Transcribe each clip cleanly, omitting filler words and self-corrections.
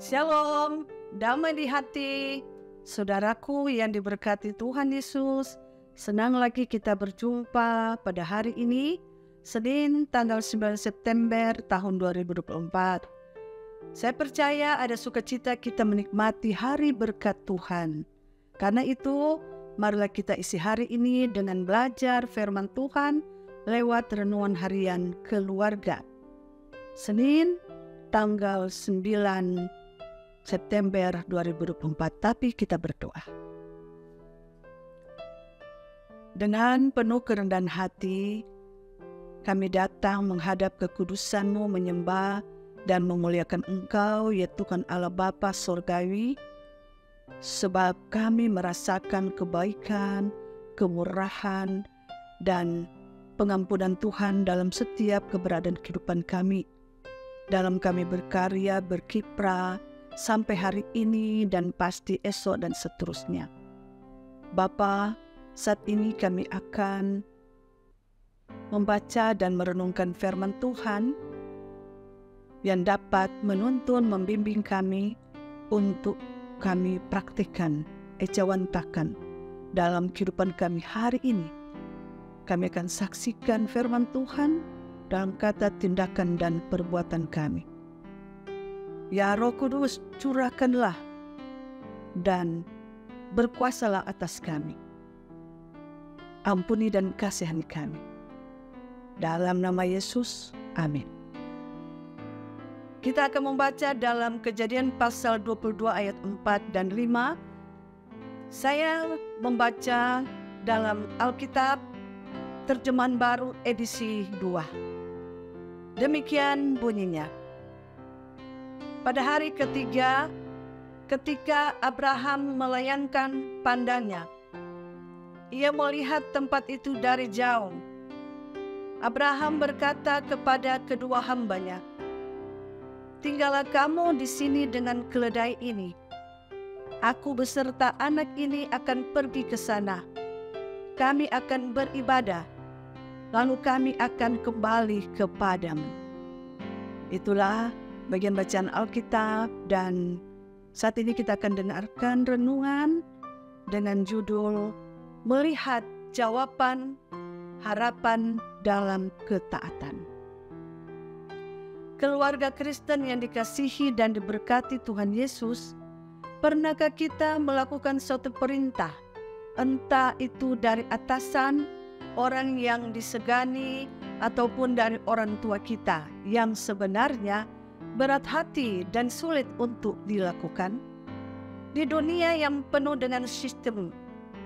Shalom, damai di hati. Saudaraku yang diberkati Tuhan Yesus, senang lagi kita berjumpa pada hari ini, Senin tanggal 9 September tahun 2024. Saya percaya ada sukacita kita menikmati hari berkat Tuhan. Karena itu, marilah kita isi hari ini dengan belajar firman Tuhan lewat renungan harian keluarga. Senin tanggal 9 September 2024, tapi kita berdoa. Dengan penuh kerendahan hati, kami datang menghadap kekudusan-Mu, menyembah dan memuliakan Engkau, ya Tuhan Allah Bapa Surgawi, sebab kami merasakan kebaikan, kemurahan, dan pengampunan Tuhan dalam setiap keberadaan kehidupan kami. Dalam kami berkarya, berkiprah, sampai hari ini dan pasti esok dan seterusnya. Bapa, saat ini kami akan membaca dan merenungkan firman Tuhan yang dapat menuntun, membimbing kami untuk kami praktikkan, ejawantakan dalam kehidupan kami hari ini. Kami akan saksikan firman Tuhan dalam kata, tindakan, dan perbuatan kami. Ya Roh Kudus, curahkanlah dan berkuasalah atas kami. Ampuni dan kasihani kami. Dalam nama Yesus, amin. Kita akan membaca dalam Kejadian pasal 22 ayat 4 dan 5. Saya membaca dalam Alkitab Terjemahan Baru edisi 2. Demikian bunyinya. Pada hari ketiga, ketika Abraham melayangkan pandangannya, ia melihat tempat itu dari jauh. Abraham berkata kepada kedua hambanya, "Tinggallah kamu di sini dengan keledai ini. Aku beserta anak ini akan pergi ke sana. Kami akan beribadah, lalu kami akan kembali kepadamu." Itulah bagian bacaan Alkitab, dan saat ini kita akan dengarkan renungan dengan judul Melihat Jawaban Harapan dalam Ketaatan. Keluarga Kristen yang dikasihi dan diberkati Tuhan Yesus, pernahkah kita melakukan suatu perintah, entah itu dari atasan, orang yang disegani, ataupun dari orang tua kita yang sebenarnya berat hati dan sulit untuk dilakukan? Di dunia yang penuh dengan sistem,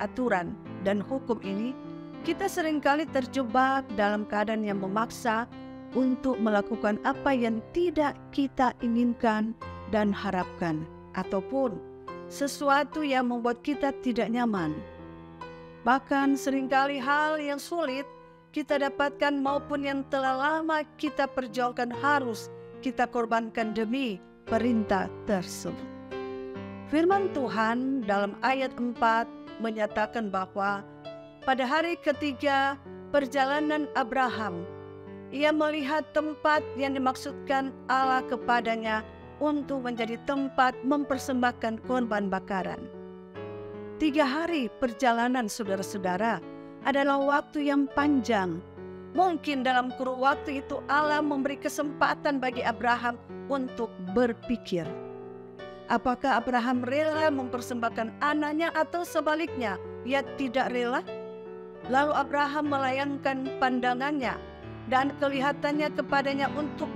aturan, dan hukum ini, kita seringkali terjebak dalam keadaan yang memaksa untuk melakukan apa yang tidak kita inginkan dan harapkan, ataupun sesuatu yang membuat kita tidak nyaman. Bahkan seringkali hal yang sulit kita dapatkan maupun yang telah lama kita perjuangkan harus kita korbankan demi perintah tersebut. Firman Tuhan dalam ayat 4 menyatakan bahwa pada hari ketiga perjalanan Abraham, ia melihat tempat yang dimaksudkan Allah kepadanya untuk menjadi tempat mempersembahkan korban bakaran. 3 hari perjalanan, saudara-saudara, adalah waktu yang panjang. Mungkin dalam kurun waktu itu Allah memberi kesempatan bagi Abraham untuk berpikir. Apakah Abraham rela mempersembahkan anaknya atau sebaliknya, ia tidak rela? Lalu Abraham melayangkan pandangannya dan kelihatannya kepadanya untuk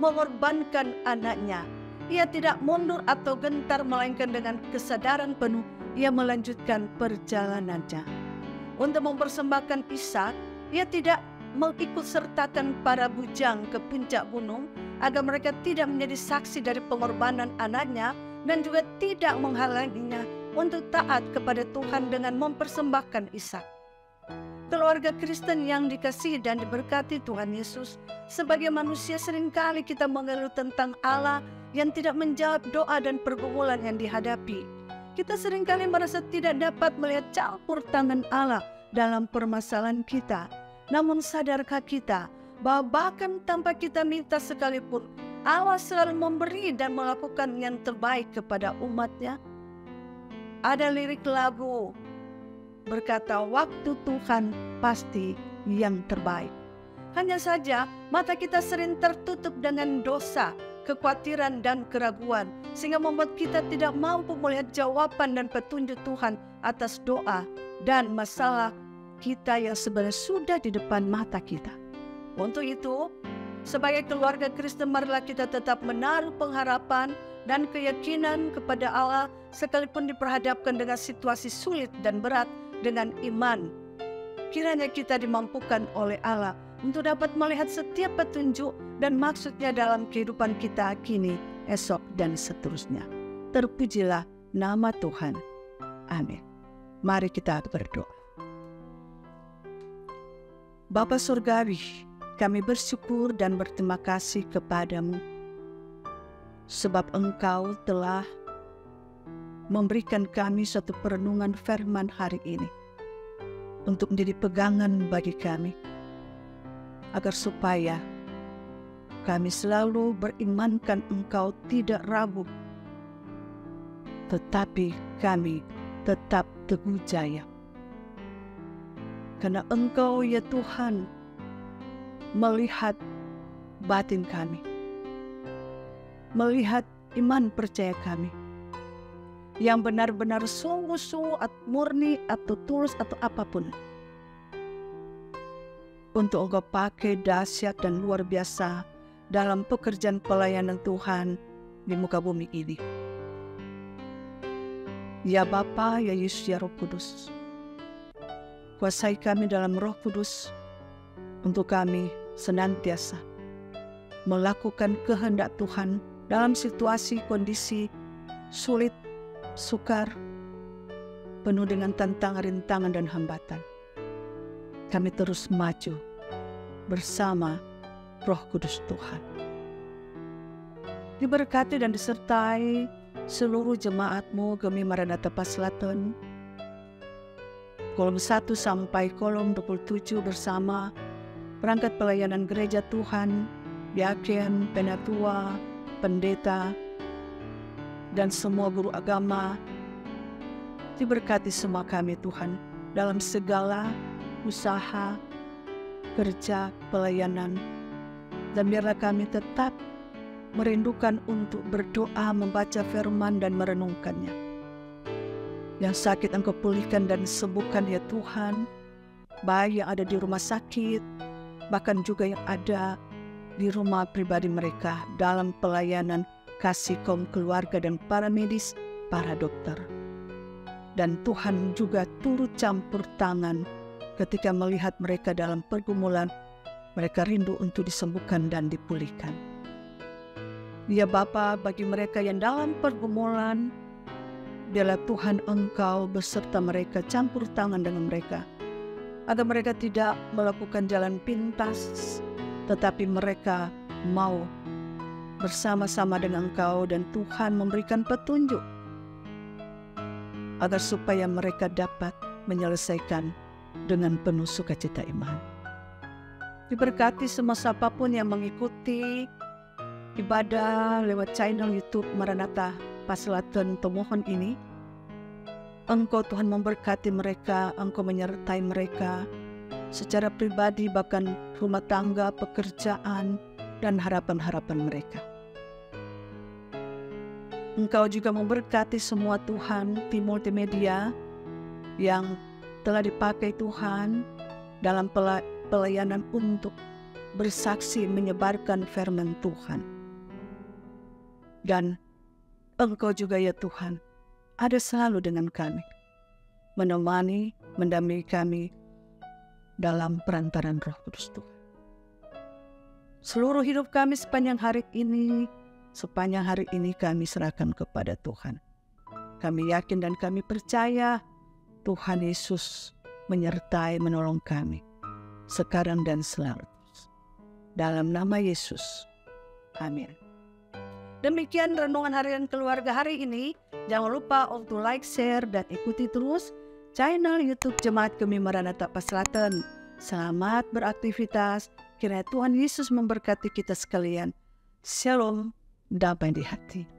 mengorbankan anaknya. Ia tidak mundur atau gentar, melainkan dengan kesadaran penuh ia melanjutkan perjalanannya. Untuk mempersembahkan Ishak, ia tidak mengikutsertakan para bujang ke puncak gunung agar mereka tidak menjadi saksi dari pengorbanan anaknya, dan juga tidak menghalanginya untuk taat kepada Tuhan dengan mempersembahkan Ishak. Keluarga Kristen yang dikasihi dan diberkati Tuhan Yesus, sebagai manusia seringkali kita mengeluh tentang Allah yang tidak menjawab doa dan pergumulan yang dihadapi. Kita seringkali merasa tidak dapat melihat campur tangan Allah dalam permasalahan kita. Namun sadarkah kita bahwa bahkan tanpa kita minta sekalipun, Allah selalu memberi dan melakukan yang terbaik kepada umatnya. Ada lirik lagu berkata, waktu Tuhan pasti yang terbaik. Hanya saja mata kita sering tertutup dengan dosa, kekhawatiran dan keraguan, sehingga membuat kita tidak mampu melihat jawaban dan petunjuk Tuhan atas doa dan masalah kita yang sebenarnya sudah di depan mata kita. Untuk itu, sebagai keluarga Kristen, marilah kita tetap menaruh pengharapan dan keyakinan kepada Allah sekalipun diperhadapkan dengan situasi sulit dan berat dengan iman. Kiranya kita dimampukan oleh Allah untuk dapat melihat setiap petunjuk dan maksudnya dalam kehidupan kita kini, esok, dan seterusnya. Terpujilah nama Tuhan. Amin. Mari kita berdoa. Bapa Surgawi, kami bersyukur dan berterima kasih kepadamu sebab Engkau telah memberikan kami suatu perenungan firman hari ini untuk menjadi pegangan bagi kami, agar supaya kami selalu berimankan Engkau tidak ragu, tetapi kami tetap teguh jaya. Karena Engkau ya Tuhan melihat batin kami, melihat iman percaya kami, yang benar-benar sungguh-sungguh murni atau tulus atau apapun, untuk Engkau pakai dahsyat dan luar biasa dalam pekerjaan pelayanan Tuhan di muka bumi ini. Ya Bapa, ya Yesus, ya Roh Kudus, kuasai kami dalam Roh Kudus untuk kami senantiasa melakukan kehendak Tuhan dalam situasi kondisi sulit, sukar, penuh dengan tantangan, rintangan, dan hambatan. Kami terus maju bersama Roh Kudus Tuhan. Diberkati dan disertai seluruh jemaat-Mu Gemi Maranatha Paslaton, kolom 1 sampai kolom 27 bersama perangkat pelayanan gereja Tuhan, diaken, penatua, pendeta, dan semua guru agama. Diberkati semua kami Tuhan dalam segala usaha, kerja, pelayanan, dan biarlah kami tetap merindukan untuk berdoa, membaca firman, dan merenungkannya. Yang sakit Engkau pulihkan dan sembuhkan ya Tuhan, baik yang ada di rumah sakit, bahkan juga yang ada di rumah pribadi mereka dalam pelayanan kasih kaum keluarga dan para medis, para dokter. Dan Tuhan juga turut campur tangan ketika melihat mereka dalam pergumulan, mereka rindu untuk disembuhkan dan dipulihkan. Ya Bapa, bagi mereka yang dalam pergumulan, biarlah Tuhan Engkau beserta mereka, campur tangan dengan mereka, agar mereka tidak melakukan jalan pintas, tetapi mereka mau bersama-sama dengan Engkau, dan Tuhan memberikan petunjuk agar supaya mereka dapat menyelesaikan dengan penuh sukacita iman. Diberkati semua siapapun yang mengikuti ibadah lewat channel YouTube Maranatha Paslaton Tomohon ini. Engkau Tuhan memberkati mereka, Engkau menyertai mereka secara pribadi, bahkan rumah tangga, pekerjaan, dan harapan-harapan mereka. Engkau juga memberkati semua Tuhan tim multimedia yang telah dipakai Tuhan dalam pelayanan untuk bersaksi menyebarkan firman Tuhan. Dan Engkau juga ya Tuhan ada selalu dengan kami, menemani, mendampingi kami dalam perantaran Roh Kudus Tuhan. Seluruh hidup kami sepanjang hari ini kami serahkan kepada Tuhan. Kami yakin dan kami percaya Tuhan Yesus menyertai, menolong kami sekarang dan selalu. Dalam nama Yesus, amin. Demikian renungan harian keluarga hari ini. Jangan lupa untuk like, share, dan ikuti terus channel YouTube Jemaat Gemi Maranatha Paslaton. Selamat beraktivitas. Kiranya Tuhan Yesus memberkati kita sekalian. Shalom, damai di hati.